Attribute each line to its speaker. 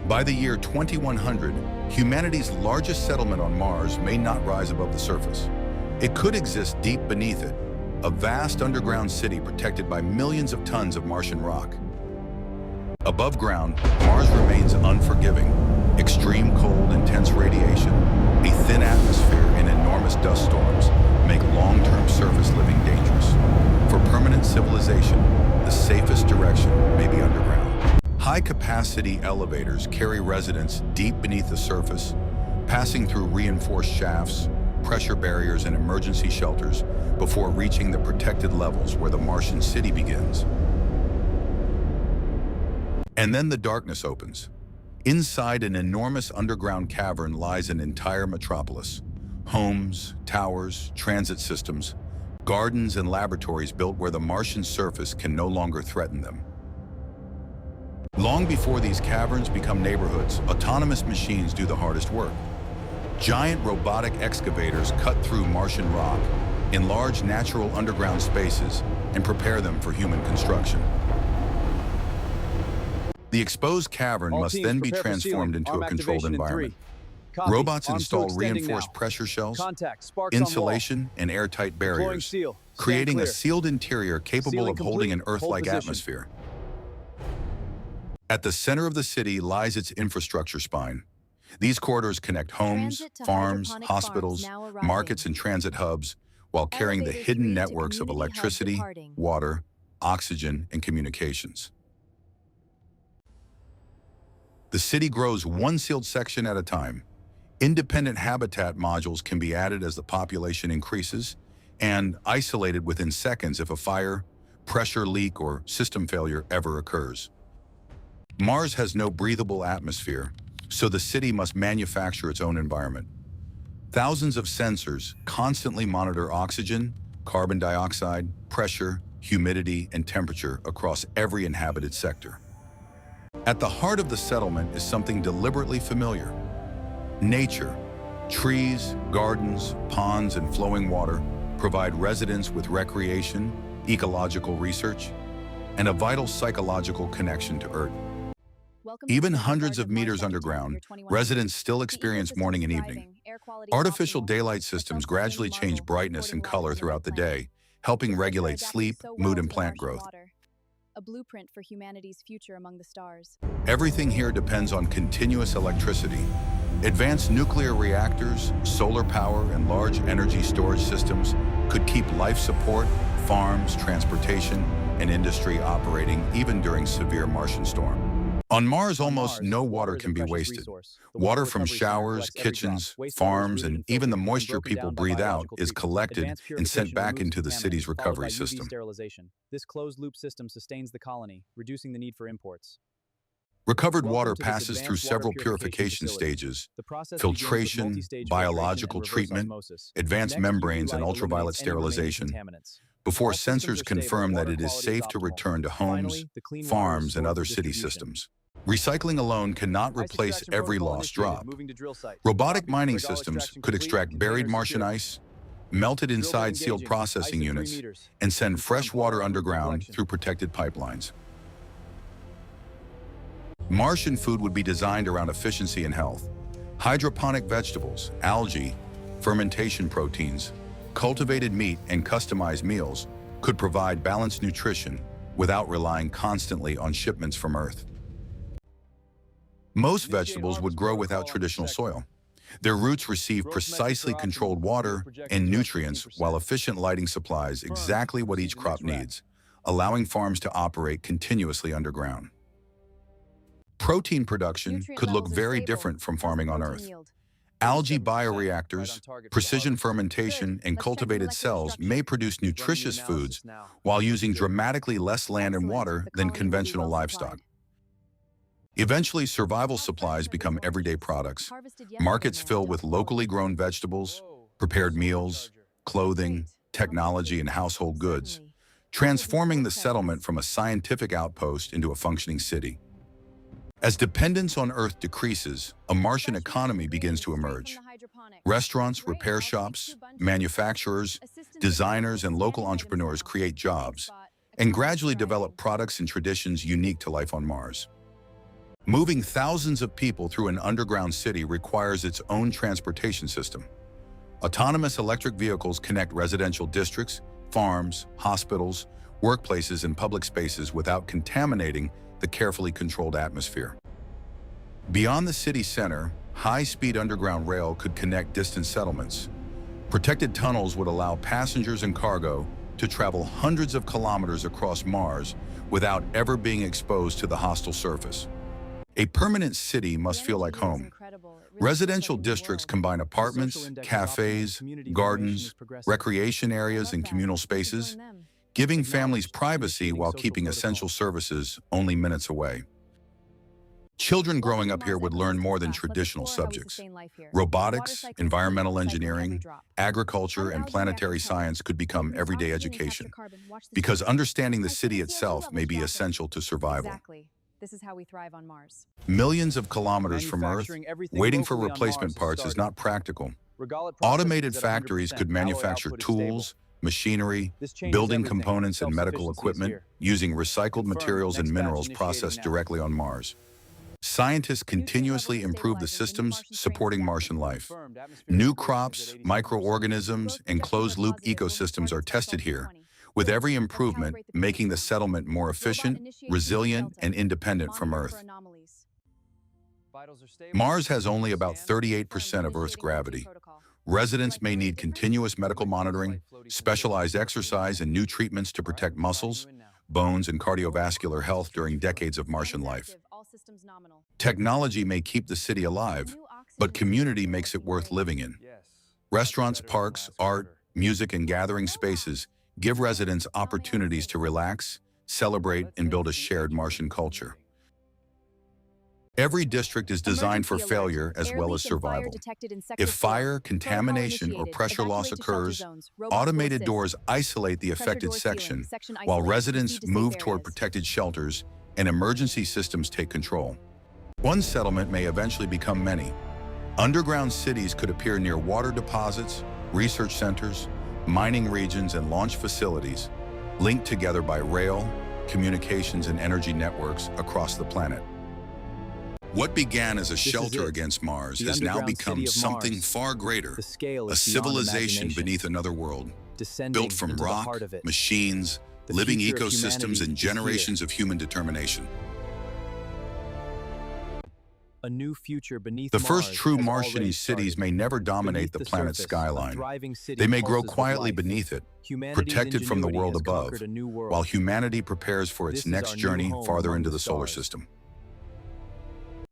Speaker 1: By the year 2100, humanity's largest settlement on Mars may not rise above the surface. It could exist deep beneath it, a vast underground city protected by millions of tons of Martian rock. Above ground, Mars remains unforgiving. Extreme cold, intense radiation, a thin atmosphere, and enormous dust storms make long-term surface living dangerous. For permanent civilization, the safest direction may be underground. High-capacity elevators carry residents deep beneath the surface, passing through reinforced shafts, pressure barriers, and emergency shelters before reaching the protected levels where the Martian city begins. And then the darkness opens. Inside an enormous underground cavern lies an entire metropolis. Homes, towers, transit systems, gardens, and laboratories built where the Martian surface can no longer threaten them. Long before these caverns become neighborhoods, autonomous machines do the hardest work. Giant robotic excavators cut through Martian rock, enlarge natural underground spaces, and prepare them for human construction. The exposed cavern must then be transformed into a controlled environment. Robots install reinforced pressure shells, insulation, and airtight barriers, creating a sealed interior capable of holding an Earth-like atmosphere. At the center of the city lies its infrastructure spine. These corridors connect homes, farms, hospitals, markets, and transit hubs, while carrying the hidden networks of electricity, water, oxygen, and communications. The city grows one sealed section at a time. Independent habitat modules can be added as the population increases and isolated within seconds if a fire, pressure leak, or system failure ever occurs. Mars has no breathable atmosphere, so the city must manufacture its own environment. Thousands of sensors constantly monitor oxygen, carbon dioxide, pressure, humidity, and temperature across every inhabited sector. At the heart of the settlement is something deliberately familiar: nature. Trees, gardens, ponds, and flowing water provide residents with recreation, ecological research, and a vital psychological connection to Earth. Even hundreds of meters underground, residents still experience morning and evening. Artificial daylight systems gradually change brightness and color throughout the day, helping regulate sleep, mood, and plant growth.
Speaker 2: A blueprint for humanity's future among the stars.
Speaker 1: Everything here depends on continuous electricity. Advanced nuclear reactors, solar power, and large energy storage systems could keep life support, farms, transportation, and industry operating even during severe Martian storm. On Mars, almost no water can be wasted. Water from showers, kitchens, farms, and even the moisture people breathe out is collected and sent back into the city's recovery system.
Speaker 3: This closed-loop system sustains the colony, reducing the need for imports.
Speaker 1: Recovered water passes through several purification stages: filtration, biological treatment, advanced membranes, and ultraviolet sterilization, before sensors confirm that it is safe to return to homes, farms, and other city systems. Recycling alone cannot replace every lost drop. Robotic mining systems could extract buried Martian ice, melt it inside sealed processing units, and send fresh water underground through protected pipelines. Martian food would be designed around efficiency and health. Hydroponic vegetables, algae, fermentation proteins, cultivated meat, and customized meals could provide balanced nutrition without relying constantly on shipments from Earth. Most vegetables would grow without traditional soil. Their roots receive precisely controlled water and nutrients, while efficient lighting supplies exactly what each crop needs, allowing farms to operate continuously underground. Protein production could look very different from farming on Earth. Algae bioreactors, precision fermentation, and cultivated cells may produce nutritious foods while using dramatically less land and water than conventional livestock. Eventually, survival supplies become everyday products. Markets fill with locally grown vegetables, prepared meals, clothing, technology, and household goods, transforming the settlement from a scientific outpost into a functioning city. As dependence on Earth decreases, a Martian economy begins to emerge. Restaurants, repair shops, manufacturers, designers, and local entrepreneurs create jobs and gradually develop products and traditions unique to life on Mars. Moving thousands of people through an underground city requires its own transportation system. Autonomous electric vehicles connect residential districts, farms, hospitals, workplaces, and public spaces without contaminating the carefully controlled atmosphere. Beyond the city center, high-speed underground rail could connect distant settlements. Protected tunnels would allow passengers and cargo to travel hundreds of kilometers across Mars without ever being exposed to the hostile surface. A permanent city must feel like home. Residential districts combine apartments, cafes, gardens, recreation areas, and communal spaces, giving families privacy while keeping essential services only minutes away. Children growing up here would learn more than traditional subjects. Robotics, environmental engineering, agriculture, and planetary science could become everyday education, because understanding the city itself may be essential to survival.
Speaker 2: This is how we thrive on Mars.
Speaker 1: Millions of kilometers from Earth, waiting for replacement parts is not practical. Automated factories could manufacture tools, machinery, building components, and medical equipment using recycled materials and minerals processed directly on Mars. Scientists continuously improve the systems supporting Martian life. New crops, microorganisms, and closed-loop ecosystems are tested here, with every improvement making the settlement more efficient, resilient, and independent from Earth. Mars has only about 38% of Earth's gravity. Residents may need continuous medical monitoring, specialized exercise, and new treatments to protect muscles, bones, and cardiovascular health during decades of Martian life. Technology may keep the city alive, but community makes it worth living in. Restaurants, parks, art, music, and gathering spaces give residents opportunities to relax, celebrate, and build a shared Martian culture. Every district is designed for failure as well as survival. If fire, contamination, or pressure loss occurs, automated doors isolate the affected section, while residents move toward protected shelters and emergency systems take control. One settlement may eventually become many. Underground cities could appear near water deposits, research centers, mining regions, and launch facilities, linked together by rail, communications, and energy networks across the planet. What began as a shelter against Mars has now become something far greater, a civilization beneath another world, built from rock, machines, living ecosystems, and generations of human determination.
Speaker 3: A new future beneath
Speaker 1: The first
Speaker 3: Mars
Speaker 1: true
Speaker 3: has
Speaker 1: Martian
Speaker 3: already
Speaker 1: cities
Speaker 3: started.
Speaker 1: may never dominate the
Speaker 3: Beneath
Speaker 1: planet's
Speaker 3: surface, a
Speaker 1: skyline.
Speaker 3: thriving city
Speaker 1: They may grow
Speaker 3: pulses with
Speaker 1: quietly
Speaker 3: life.
Speaker 1: beneath it,
Speaker 3: Humanity's
Speaker 1: protected from the
Speaker 3: ingenuity
Speaker 1: world
Speaker 3: has
Speaker 1: above,
Speaker 3: conquered a new world.
Speaker 1: while humanity prepares for its
Speaker 3: This is
Speaker 1: next
Speaker 3: our new
Speaker 1: journey
Speaker 3: home
Speaker 1: farther
Speaker 3: among
Speaker 1: into
Speaker 3: the
Speaker 1: the solar
Speaker 3: stars.
Speaker 1: system.